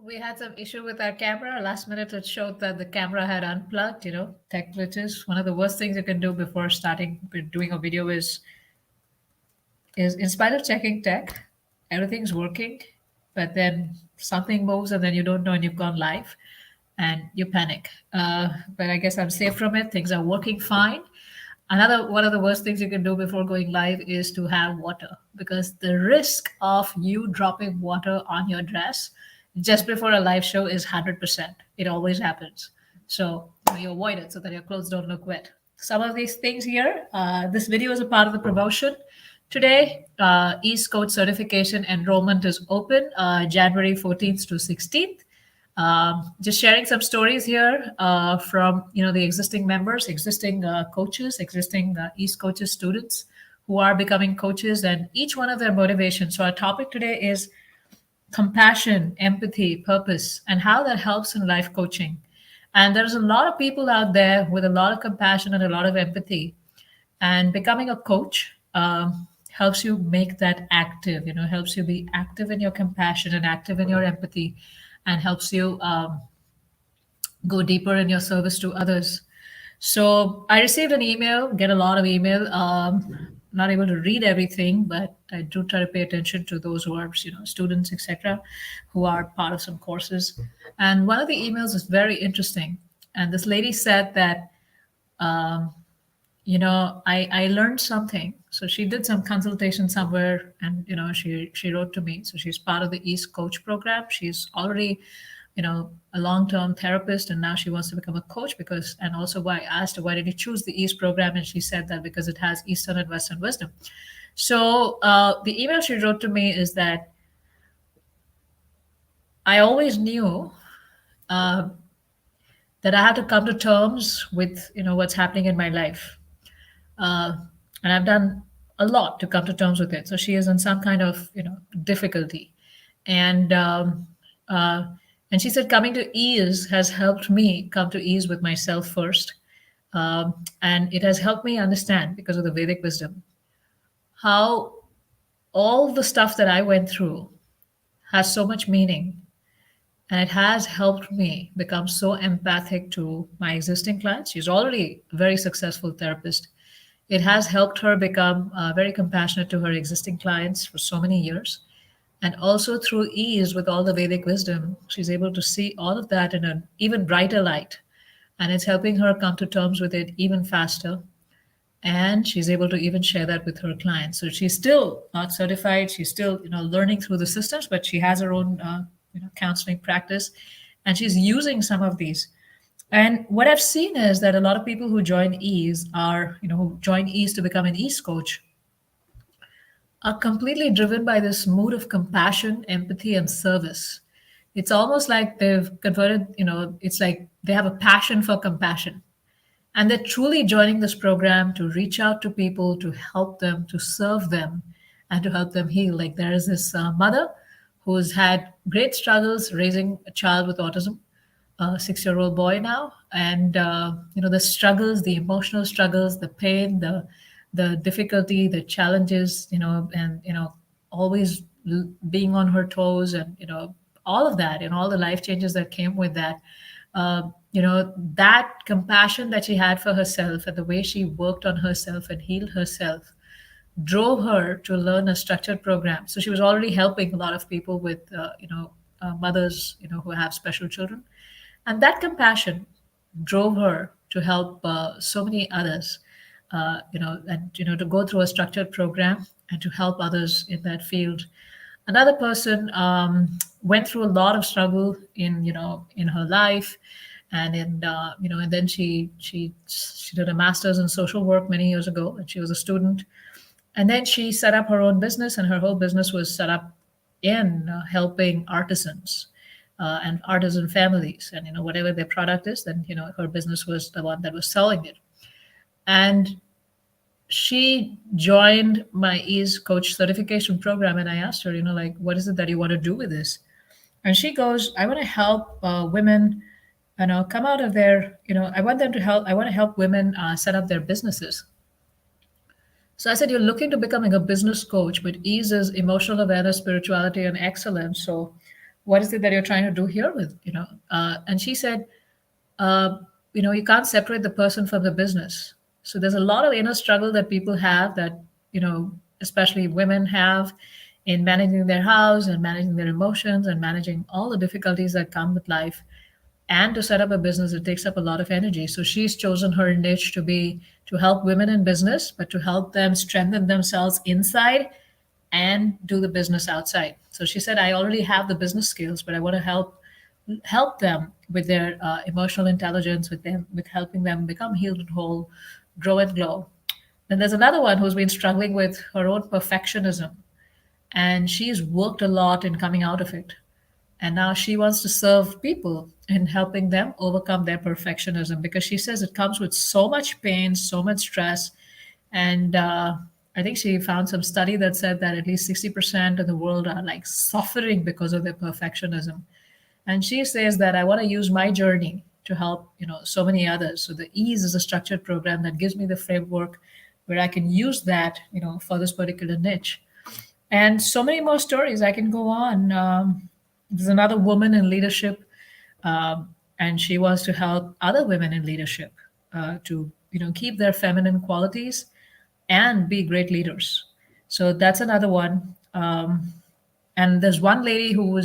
We had some issue with our camera. Last minute, it showed that the camera had unplugged. Tech glitches. One of the worst things you can do before starting doing a video is in spite of checking tech, everything's working, but then something moves and then you don't know and you've gone live and you panic. But I guess I'm safe from it. Things are working fine. Another one of the worst things you can do before going live is to have water, because the risk of you dropping water on your dress just before a live show is 100%. It always happens. So you avoid it so that your clothes don't look wet. Some of these things here, this video is a part of the promotion. Today, East Coast certification enrollment is open January 14th to 16th. Just sharing some stories here from the existing members, existing coaches, existing East coaches students who are becoming coaches, and each one of their motivations. So our topic today is compassion, empathy, purpose, and how that helps in life coaching. And there's a lot of people out there with a lot of compassion and a lot of empathy, and becoming a coach helps you make that active. Helps you be active in your compassion and active in your empathy, and helps you go deeper in your service to others. So I received an email, get a lot of email. Not able to read everything, but I do try to pay attention to those who are, students, etc., who are part of some courses. And one of the emails is very interesting. And this lady said that, I learned something. So she did some consultation somewhere, and she wrote to me. So she's part of the East Coach program. She's already a long-term therapist, and now she wants to become a coach. Because, and also, why I asked her, why did you choose the East program, and she said that because it has Eastern and Western wisdom. So the email she wrote to me is that I always knew uh, that I had to come to terms with what's happening in my life, uh, and I've done a lot to come to terms with it. So she is in some kind of difficulty, and uh, and she said coming to ease has helped me come to ease with myself first, and it has helped me understand, because of the Vedic wisdom, how all the stuff that I went through has so much meaning, and it has helped me become so empathic to my existing clients. She's already a very successful therapist. It has helped her become very compassionate to her existing clients for so many years. And also through ease with all the Vedic wisdom, she's able to see all of that in an even brighter light. And it's helping her come to terms with it even faster. And she's able to even share that with her clients. So she's still not certified. She's still, learning through the systems, but she has her own, counseling practice, and she's using some of these. And what I've seen is that a lot of people who join Ease are, who join Ease to become an Ease coach, are completely driven by this mood of compassion, empathy, and service. It's almost like they've converted, it's like they have a passion for compassion. And they're truly joining this program to reach out to people, to help them, to serve them, and to help them heal. Like there is this mother who's had great struggles raising a child with autism, a 6-year-old boy now, and the struggles, the emotional struggles, the pain, the difficulty, the challenges, and always being on her toes, and all of that, and all the life changes that came with that. That compassion that she had for herself, and the way she worked on herself and healed herself, drove her to learn a structured program. So she was already helping a lot of people with, mothers, who have special children, and that compassion drove her to help so many others, and to go through a structured program and to help others in that field. Another person went through a lot of struggle in her life, and and then she did a master's in social work many years ago, and she was a student, and then she set up her own business, and her whole business was set up in helping artisans and artisan families, and whatever their product is, then her business was the one that was selling it. And she joined my Ease Coach certification program, and I asked her, like, what is it that you want to do with this? And she goes, I want to help women, come out of their, I want them to help. I want to help women set up their businesses. So I said, you're looking to becoming a business coach, but Ease is emotional awareness, spirituality, and excellence. So what is it that you're trying to do here with, and she said, uh, you can't separate the person from the business. So there's a lot of inner struggle that people have that, especially women have in managing their house and managing their emotions and managing all the difficulties that come with life. And to set up a business, it takes up a lot of energy. So she's chosen her niche to be to help women in business, but to help them strengthen themselves inside and do the business outside. So she said, I already have the business skills, but I want to help them with their emotional intelligence, with helping them become healed and whole, grow and glow. Then there's another one who's been struggling with her own perfectionism, and she's worked a lot in coming out of it. And now she wants to serve people in helping them overcome their perfectionism, because she says it comes with so much pain, so much stress. And I think she found some study that said that at least 60% of the world are like suffering because of their perfectionism. And she says that I want to use my journey to help, so many others. So the ease is a structured program that gives me the framework where I can use that, for this particular niche. And so many more stories. I can go on. There's another woman in leadership, and she wants to help other women in leadership to keep their feminine qualities and be great leaders. So that's another one. And there's one lady who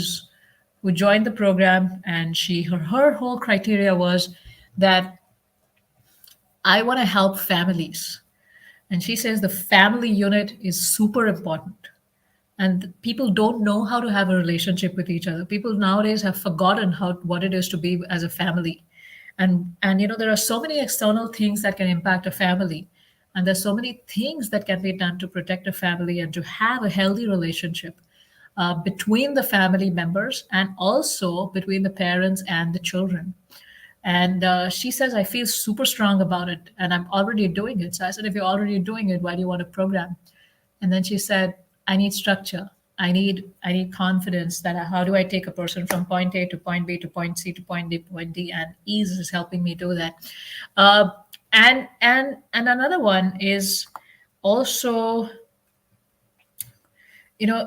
joined the program, and her whole criteria was that I want to help families. And she says the family unit is super important, and people don't know how to have a relationship with each other. People nowadays have forgotten how what it is to be as a family. And there are so many external things that can impact a family, and there's so many things that can be done to protect a family and to have a healthy relationship between the family members, and also between the parents and the children. And she says, I feel super strong about it, and I'm already doing it. So I said, if you're already doing it, why do you want a program? And then she said, I need structure. I need confidence that how do I take a person from point A to point B to point C to point D, point D, and ease is helping me do that. And another one is also,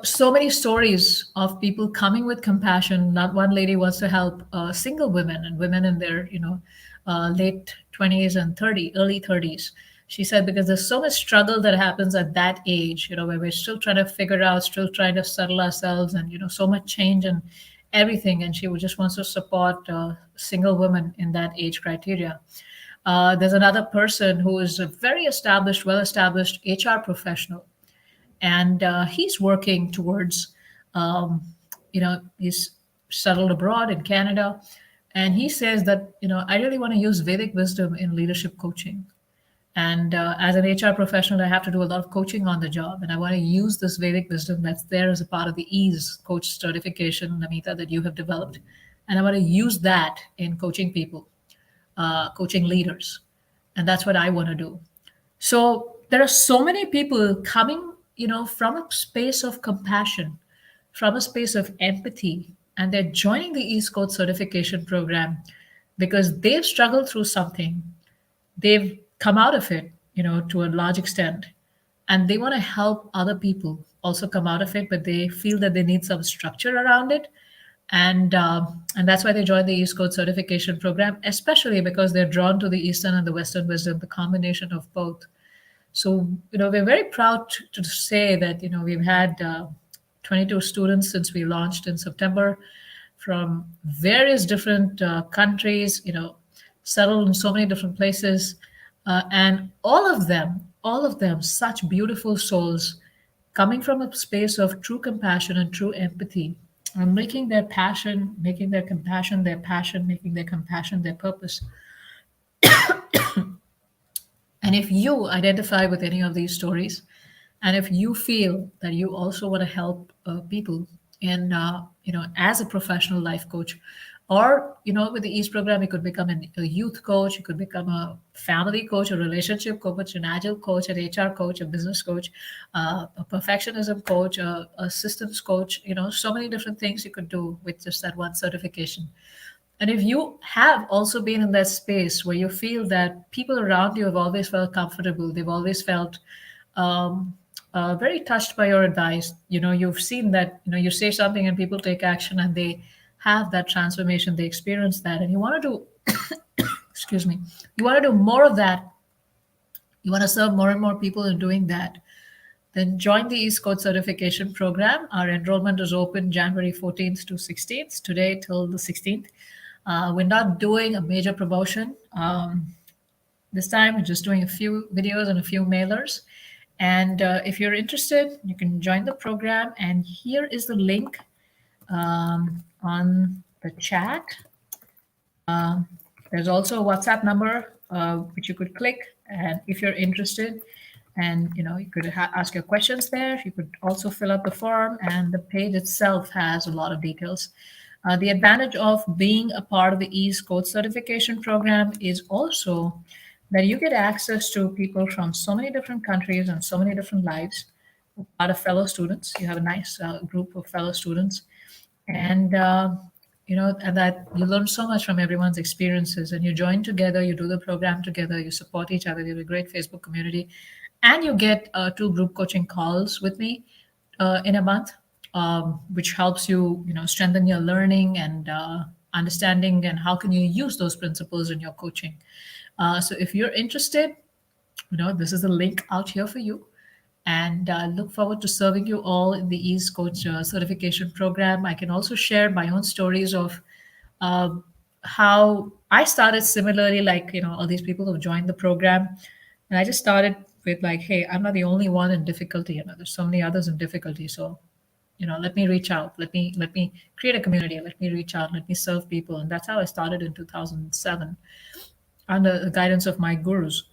so many stories of people coming with compassion. Not one lady wants to help single women and women in their late 20s and early 30s. She said because there's so much struggle that happens at that age, where we're still trying to figure out, still trying to settle ourselves, and so much change and everything. And she just wants to support single women in that age criteria. There's another person who is a very established, well established HR professional, and he's working towards, he's settled abroad in Canada, and he says that I really want to use Vedic wisdom in leadership coaching. And as an HR professional, I have to do a lot of coaching on the job, and I want to use this Vedic wisdom that's there as a part of the ease coach certification, Namita, that you have developed, and I want to use that in coaching people, coaching leaders, and that's what I want to do. So there are so many people coming, from a space of compassion, from a space of empathy, and they're joining the East Coast certification program because they've struggled through something. They've come out of it, to a large extent, and they want to help other people also come out of it, but they feel that they need some structure around it. And that's why they joined the East Coast certification program, especially because they're drawn to the Eastern and the Western wisdom, the combination of both. So, we're very proud to say that, we've had 22 students since we launched in September from various different countries, settled in so many different places. And all of them, such beautiful souls coming from a space of true compassion and true empathy, and making their passion, making their compassion their passion, making their compassion their purpose. And if you identify with any of these stories, and if you feel that you also want to help people in, as a professional life coach, or with the Ease program, you could become a youth coach, you could become a family coach, a relationship coach, an agile coach, an HR coach, a business coach, a perfectionism coach, a systems coach. So many different things you could do with just that one certification. And if you have also been in that space where you feel that people around you have always felt comfortable, they've always felt very touched by your advice. You've seen that, you say something and people take action and they have that transformation, they experience that, and you want to do, excuse me, you want to do more of that. You want to serve more and more people in doing that. Then join the East Coast Certification Program. Our enrollment is open January 14th to 16th, today till the 16th. We're not doing a major promotion. This time, we're just doing a few videos and a few mailers. And if you're interested, you can join the program. And here is the link on the chat. There's also a WhatsApp number which you could click, and if you're interested, and you could ask your questions there. You could also fill out the form, and the page itself has a lot of details. The advantage of being a part of the East Coast Certification Program is also that you get access to people from so many different countries and so many different lives, a lot of fellow students. You have a nice group of fellow students, and and that you learn so much from everyone's experiences, and you join together, you do the program together, you support each other. You have a great Facebook community, and you get two group coaching calls with me in a month, which helps strengthen your learning and understanding, and how can you use those principles in your coaching. So if you're interested, this is the link out here for you. And look forward to serving you all in the East Coach certification program. I can also share my own stories of uh, how I started similarly, like, all these people who joined the program. And I just started with like, hey, I'm not the only one in difficulty. There's so many others in difficulty. So, let me reach out. Let me create a community. Let me reach out. Let me serve people. And that's how I started in 2007 under the guidance of my gurus,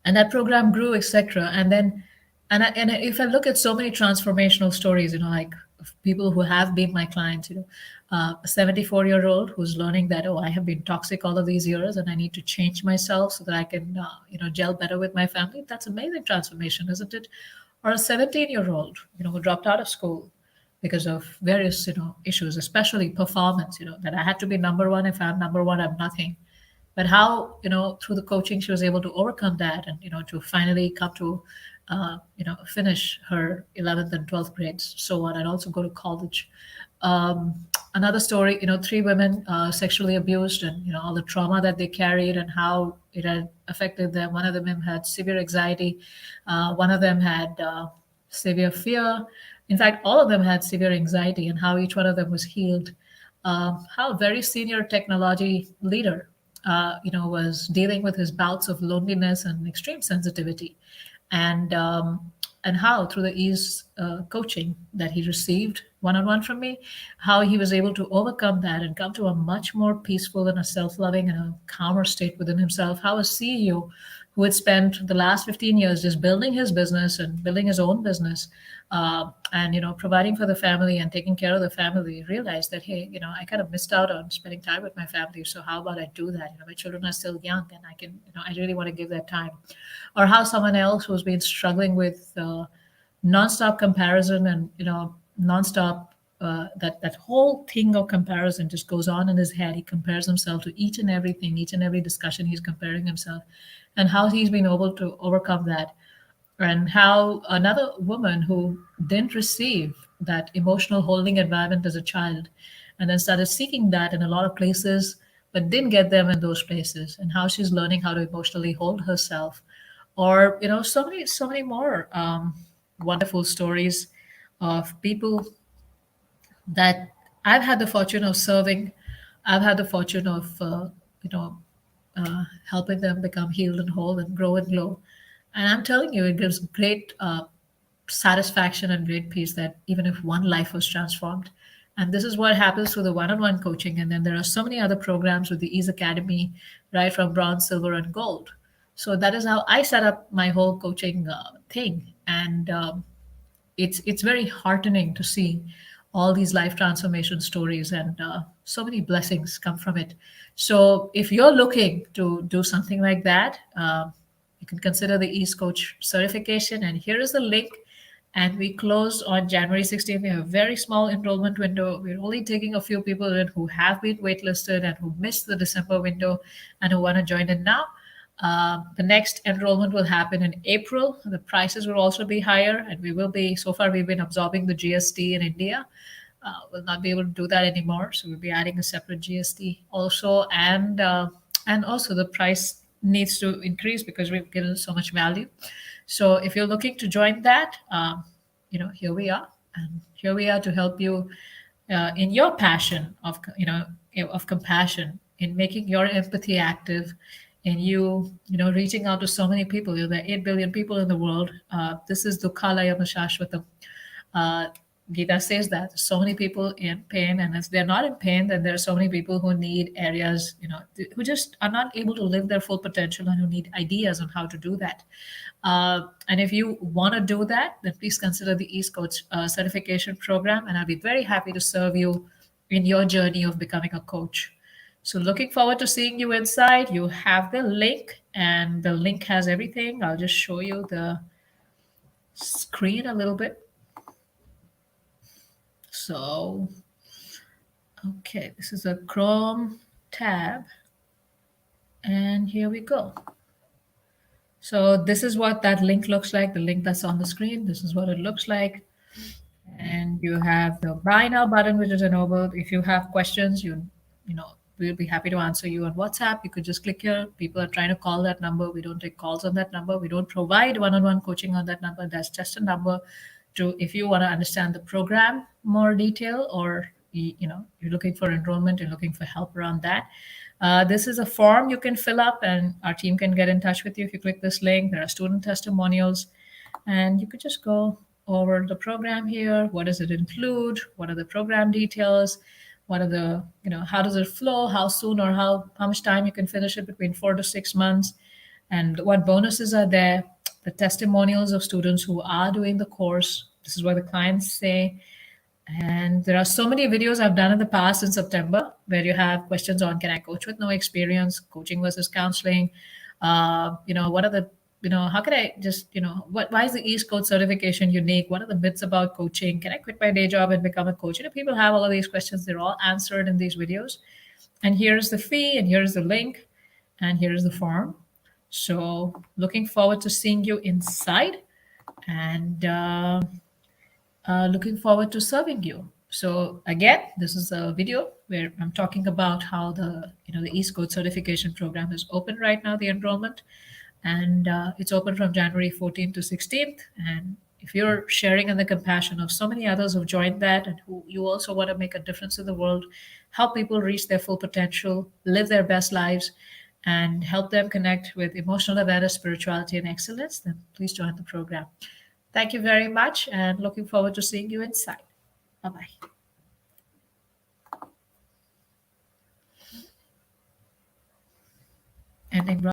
and that program grew, etc. And then, and if I look at so many transformational stories, like of people who have been my clients, a 74-year-old who's learning that, oh, I have been toxic all of these years and I need to change myself so that I can gel better with my family. That's amazing transformation, isn't it? Or a 17-year-old who dropped out of school because of various issues, especially performance, that I had to be number one. If I'm number one, I'm nothing. But how, through the coaching, she was able to overcome that, and to finally come to finish her 11th and 12th grades, so on, and also go to college. um, Another story, three women sexually abused, and all the trauma that they carried and how it had affected them. One of them had severe anxiety, one of them had severe fear. In fact, all of them had severe anxiety, and how each one of them was healed. How a very senior technology leader was dealing with his bouts of loneliness and extreme sensitivity, and how through the ease coaching that he received one-on-one from me, how he was able to overcome that and come to a much more peaceful and a self-loving and a calmer state within himself. How a CEO who had spent the last 15 years just building his business and building his own business, and providing for the family and taking care of the family, realized that, hey, I kind of missed out on spending time with my family, so how about I do that? My children are still young, and I can, I really want to give that time. Or how someone else who's been struggling with nonstop comparison, and nonstop, that whole thing of comparison just goes on in his head. He compares himself to each and everything, each and every discussion he's comparing himself, and how he's been able to overcome that. And how another woman who didn't receive that emotional holding environment as a child, and then started seeking that in a lot of places, but didn't get them in those places, and how she's learning how to emotionally hold herself. Or so many more wonderful stories of people that I've had the fortune of serving. I've had the fortune of you know helping them become healed and whole and grow and glow. And I'm telling you, it gives great satisfaction and great peace that even if one life was transformed. And this is what happens through the one-on-one coaching. And then there are so many other programs with the Ease Academy, right from bronze, silver, and gold. So that is how I set up my whole coaching thing. And it's very heartening to see all these life transformation stories, and so many blessings come from it. So if you're looking to do something like that, you can consider the East Coach certification. And here is the link. And we close on January 16th. We have a very small enrollment window. We're only taking a few people in who have been waitlisted and who missed the December window and who want to join in now. The next enrollment will happen in April. The prices will also be higher, and we will be, so far, we've been absorbing the GST in India. We'll not be able to do that anymore. So we'll be adding a separate GST also, and also the price needs to increase because we've given so much value. So if you're looking to join that, here we are, and here we are to help you in your passion of of compassion, in making your empathy active, in reaching out to so many people. There are 8 billion people in the world. This is dukhalayam shashvatam. uh, Gita says that so many people in pain, and if they're not in pain, then there are so many people who need areas, who just are not able to live their full potential and who need ideas on how to do that. And if you want to do that, then please consider the East Coast certification program, and I'll be very happy to serve you in your journey of becoming a coach. So, looking forward to seeing you inside. You have the link, and the link has everything. I'll just show you the screen a little bit. So, okay, this is a Chrome tab, and here we go. So this is what that link looks like, the link that's on the screen. This is what it looks like. And you have the buy now button, which is enabled. If you have questions, we'll be happy to answer you on WhatsApp. You could just click here. People are trying to call that number. We don't take calls on that number. We don't provide one-on-one coaching on that number. That's just a number to, if you want to understand the program more detail, or you're looking for enrollment, you're looking for help around that. This is a form you can fill up, and our team can get in touch with you if you click this link. There are student testimonials, and you could just go over the program here. What does it include? What are the program details? What are the, how does it flow? How soon, or how much time you can finish it, between 4 to 6 months, and what bonuses are there? The testimonials of students who are doing the course. This is what the clients say. And there are so many videos I've done in the past in September where you have questions on, can I coach with no experience, coaching versus counseling? What are the, how can I just, why is the East Coast certification unique? What are the myths about coaching? Can I quit my day job and become a coach? People have all of these questions. They're all answered in these videos. And here's the fee, and here's the link, and here's the form. So looking forward to seeing you inside, and looking forward to serving you. So again, this is a video where I'm talking about how the East Coast certification program is open right now, the enrollment, and it's open from January 14th to 16th. And if you're sharing in the compassion of so many others who've joined that, and who you also want to make a difference in the world, help people reach their full potential, live their best lives, and help them connect with emotional awareness, spirituality, and excellence, then please join the program. Thank you very much, and looking forward to seeing you inside. Bye bye. Ending.